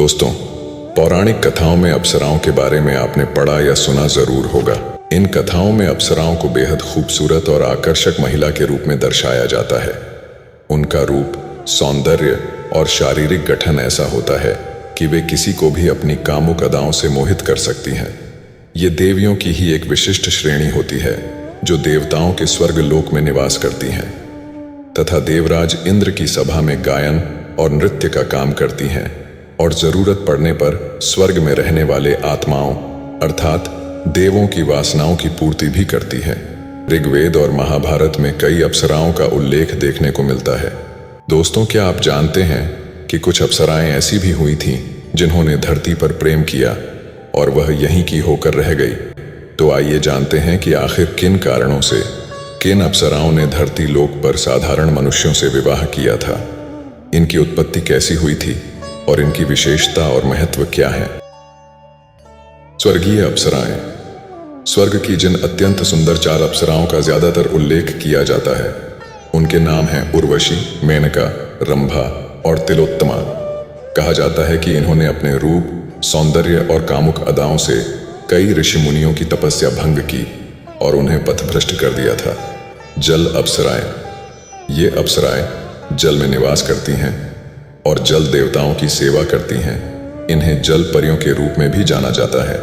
दोस्तों, पौराणिक कथाओं में अप्सराओं के बारे में आपने पढ़ा या सुना जरूर होगा। इन कथाओं में अप्सराओं को बेहद खूबसूरत और आकर्षक महिला के रूप में दर्शाया जाता है। उनका रूप, सौंदर्य और शारीरिक गठन ऐसा होता है कि वे किसी को भी अपनी कामुक अदाओं से मोहित कर सकती हैं। ये देवियों की ही एक विशिष्ट श्रेणी होती है जो देवताओं के स्वर्ग लोक में निवास करती हैं तथा देवराज इंद्र की सभा में गायन और नृत्य का काम करती हैं और जरूरत पड़ने पर स्वर्ग में रहने वाले आत्माओं अर्थात देवों की वासनाओं की पूर्ति भी करती हैं। ऋग्वेद और महाभारत में कई अप्सराओं का उल्लेख देखने को मिलता है। दोस्तों, क्या आप जानते हैं कि कुछ अप्सराएं ऐसी भी हुई थीं जिन्होंने धरती पर प्रेम किया और वह यहीं की होकर रह गई? तो आइए जानते हैं कि आखिर किन कारणों से किन अप्सराओं ने धरती लोक पर साधारण मनुष्यों से विवाह किया था, इनकी उत्पत्ति कैसी हुई थी और इनकी विशेषता और महत्व क्या है। स्वर्गीय अप्सराएं। स्वर्ग की जिन अत्यंत सुंदर 4 अप्सराओं का ज्यादातर उल्लेख किया जाता है उनके नाम हैं उर्वशी, मेनका, रंभा और तिलोत्तमा। कहा जाता है कि इन्होंने अपने रूप, सौंदर्य और कामुक अदाओं से कई ऋषि मुनियों की तपस्या भंग की और उन्हें पथभ्रष्ट कर दिया था। जल अप्सराएं। ये अप्सराएं जल में निवास करती हैं और जल देवताओं की सेवा करती हैं। इन्हें जल परियों के रूप में भी जाना जाता है।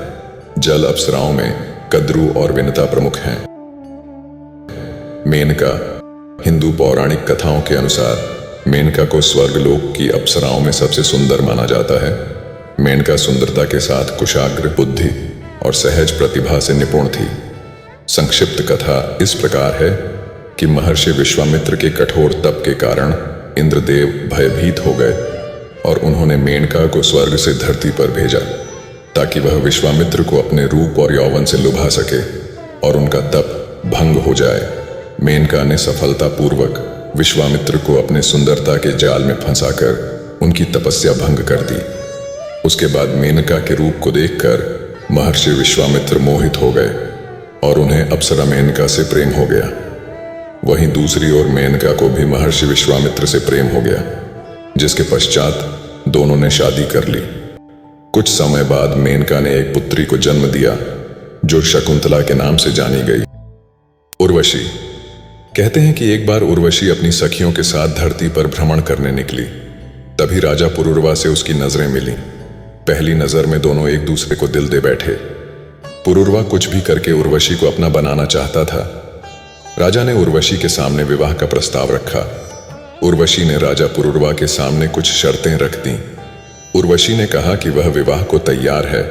जल अप्सराओं में कद्रू और विनता प्रमुख हैं। मेनका। हिंदू पौराणिक कथाओं के अनुसार मेनका को स्वर्गलोक की अप्सराओं में सबसे सुंदर माना जाता है। मेनका सुंदरता के साथ कुशाग्र, बुद्धि और सहज प्रतिभा से निपुण थी। संक्षिप्त कथा इस प्रकार है कि महर्षि विश्वामित्र के कठोर तप के कारण इंद्रदेव भयभीत हो गए और उन्होंने मेनका को स्वर्ग से धरती पर भेजा ताकि वह विश्वामित्र को अपने रूप और यौवन से लुभा सके और उनका तप भंग हो जाए। मेनका ने सफलतापूर्वक विश्वामित्र को अपने सुंदरता के जाल में फंसाकर उनकी तपस्या भंग कर दी। उसके बाद मेनका के रूप को देखकर महर्षि विश्वामित्र मोहित हो गए और उन्हें अप्सरा मेनका से प्रेम हो गया। वहीं दूसरी ओर मेनका को भी महर्षि विश्वामित्र से प्रेम हो गया, जिसके पश्चात दोनों ने शादी कर ली। कुछ समय बाद मेनका ने एक पुत्री को जन्म दिया जो शकुंतला के नाम से जानी गई। उर्वशी। कहते हैं कि एक बार उर्वशी अपनी सखियों के साथ धरती पर भ्रमण करने निकली। तभी राजा पुरुरवा से उसकी नजरें मिली। पहली नजर में दोनों एक दूसरे को दिल दे बैठे। पुरुरवा कुछ भी करके उर्वशी को अपना बनाना चाहता था। राजा ने उर्वशी के सामने विवाह का प्रस्ताव रखा। उर्वशी ने राजा पुरुरवा के सामने कुछ शर्तें रख दी। उर्वशी ने कहा कि वह विवाह को तैयार है,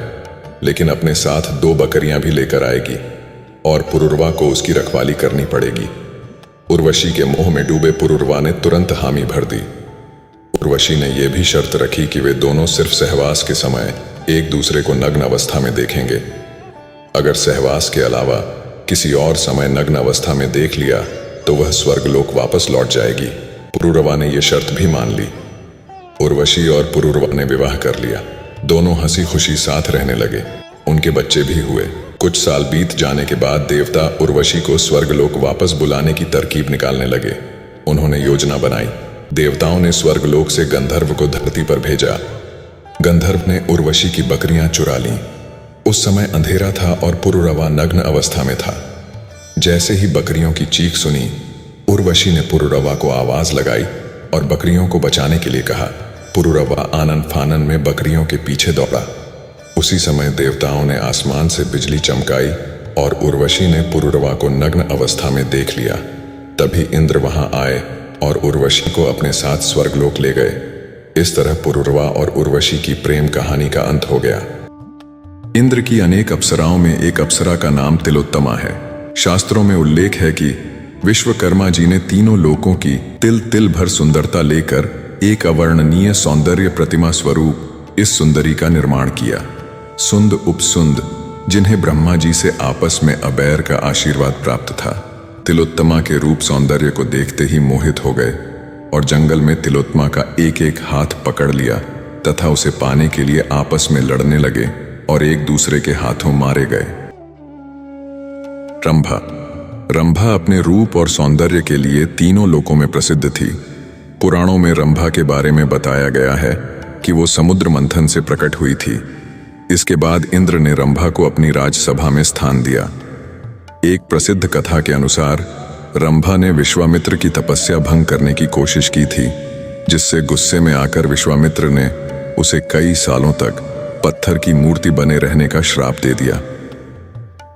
लेकिन अपने साथ 2 बकरियां भी लेकर आएगी और पुरुरवा को उसकी रखवाली करनी पड़ेगी। उर्वशी के मोह में डूबे पुरुरवा ने तुरंत हामी भर दी। उर्वशी ने यह भी शर्त रखी कि वे दोनों सिर्फ सहवास के समय एक दूसरे को नग्न अवस्था में देखेंगे। अगर सहवास के अलावा किसी और समय नग्न अवस्था में देख लिया तो वह स्वर्गलोक वापस लौट जाएगी। पुरुरवा ने यह शर्त भी मान ली। उर्वशी और पुरुरवा ने विवाह कर लिया। दोनों हंसी खुशी साथ रहने लगे। उनके बच्चे भी हुए। कुछ साल बीत जाने के बाद देवता उर्वशी को स्वर्गलोक वापस बुलाने की तरकीब निकालने लगे। उन्होंने योजना बनाई। देवताओं ने स्वर्गलोक से गंधर्व को धरती पर भेजा। गंधर्व ने उर्वशी की बकरियां चुरा लीं। उस समय अंधेरा था और पुरुरवा नग्न अवस्था में था। जैसे ही बकरियों की चीख सुनी, उर्वशी ने पुरुरवा को आवाज लगाई और बकरियों को बचाने के लिए कहा। पुरुरवा आनन फानन में बकरियों के पीछे दौड़ा। उसी समय देवताओं ने आसमान से बिजली चमकाई और उर्वशी ने पुरुरवा को नग्न अवस्था में देख लिया। तभी इंद्र वहां आए और उर्वशी को अपने साथ स्वर्गलोक ले गए। इस तरह पुरुरवा और उर्वशी की प्रेम कहानी का अंत हो गया। इंद्र की अनेक अप्सराओं में एक अप्सरा का नाम तिलोत्तमा है। शास्त्रों में उल्लेख है कि विश्वकर्मा जी ने तीनों लोकों की तिल तिल भर सुंदरता लेकर एक अवर्णनीय सौंदर्य प्रतिमा स्वरूप इस सुंदरी का निर्माण किया। सुंद उपसुंद, जिन्हें ब्रह्मा जी से आपस में अबैर का आशीर्वाद प्राप्त था, तिलोत्तमा के रूप सौंदर्य को देखते ही मोहित हो गए और जंगल में तिलोत्तमा का एक एक हाथ पकड़ लिया तथा उसे पाने के लिए आपस में लड़ने लगे और एक दूसरे के हाथों मारे गए। रंभा। रंभा अपने रूप और सौंदर्य के लिए तीनों लोकों में प्रसिद्ध थी। पुराणों में रंभा के बारे में बताया गया है कि वो समुद्र मंथन से प्रकट हुई थी। इसके बाद इंद्र ने रंभा को अपनी राजसभा में स्थान दिया। एक प्रसिद्ध कथा के अनुसार रंभा ने विश्वामित्र की तपस्या भंग करने की कोशिश की थी, जिससे गुस्से में आकर विश्वामित्र ने उसे कई सालों तक पत्थर की मूर्ति बने रहने का श्राप दे दिया।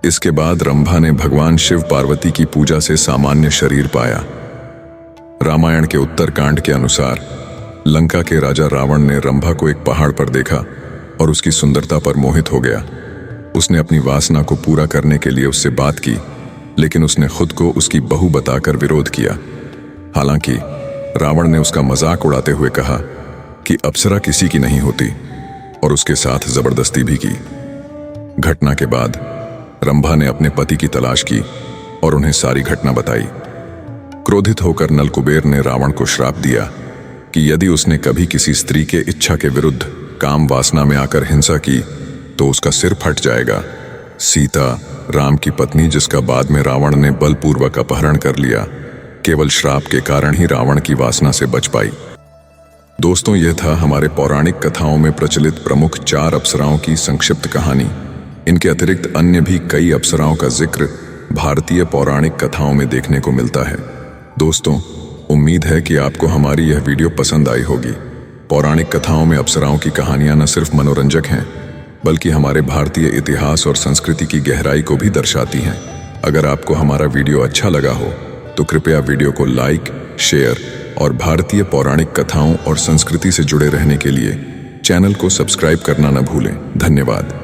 इसके बाद रंभा ने भगवान शिव पार्वती की पूजा से सामान्य शरीर पाया। रामायण के उत्तरकांड के अनुसार लंका के राजा रावण ने रंभा को एक पहाड़ पर देखा और उसकी सुंदरता पर मोहित हो गया। उसने अपनी वासना को पूरा करने के लिए उससे बात की, लेकिन उसने खुद को उसकी बहू बताकर विरोध किया। हालांकि रावण ने उसका मजाक उड़ाते हुए कहा कि अप्सरा किसी की नहीं होती और उसके साथ जबरदस्ती भी की। घटना के बाद रंभा ने अपने पति की तलाश की और उन्हें सारी घटना बताई। क्रोधित होकर नलकुबेर ने रावण को श्राप दिया कि यदि उसने कभी किसी स्त्री के इच्छा के विरुद्ध काम वासना में आकर हिंसा की तो उसका सिर फट जाएगा। सीता, राम की पत्नी, जिसका बाद में रावण ने बलपूर्वक अपहरण कर लिया, केवल श्राप के कारण ही रावण की वासना से बच पाई। दोस्तों, यह था हमारे पौराणिक कथाओं में प्रचलित प्रमुख 4 अप्सराओं की संक्षिप्त कहानी। इनके अतिरिक्त अन्य भी कई अप्सराओं का जिक्र भारतीय पौराणिक कथाओं में देखने को मिलता है। दोस्तों, उम्मीद है कि आपको हमारी यह वीडियो पसंद आई होगी। पौराणिक कथाओं में अप्सराओं की कहानियां न सिर्फ मनोरंजक हैं, बल्कि हमारे भारतीय इतिहास और संस्कृति की गहराई को भी दर्शाती हैं। अगर आपको हमारा वीडियो अच्छा लगा हो तो कृपया वीडियो को लाइक, शेयर और भारतीय पौराणिक कथाओं और संस्कृति से जुड़े रहने के लिए चैनल को सब्सक्राइब करना न भूलें। धन्यवाद।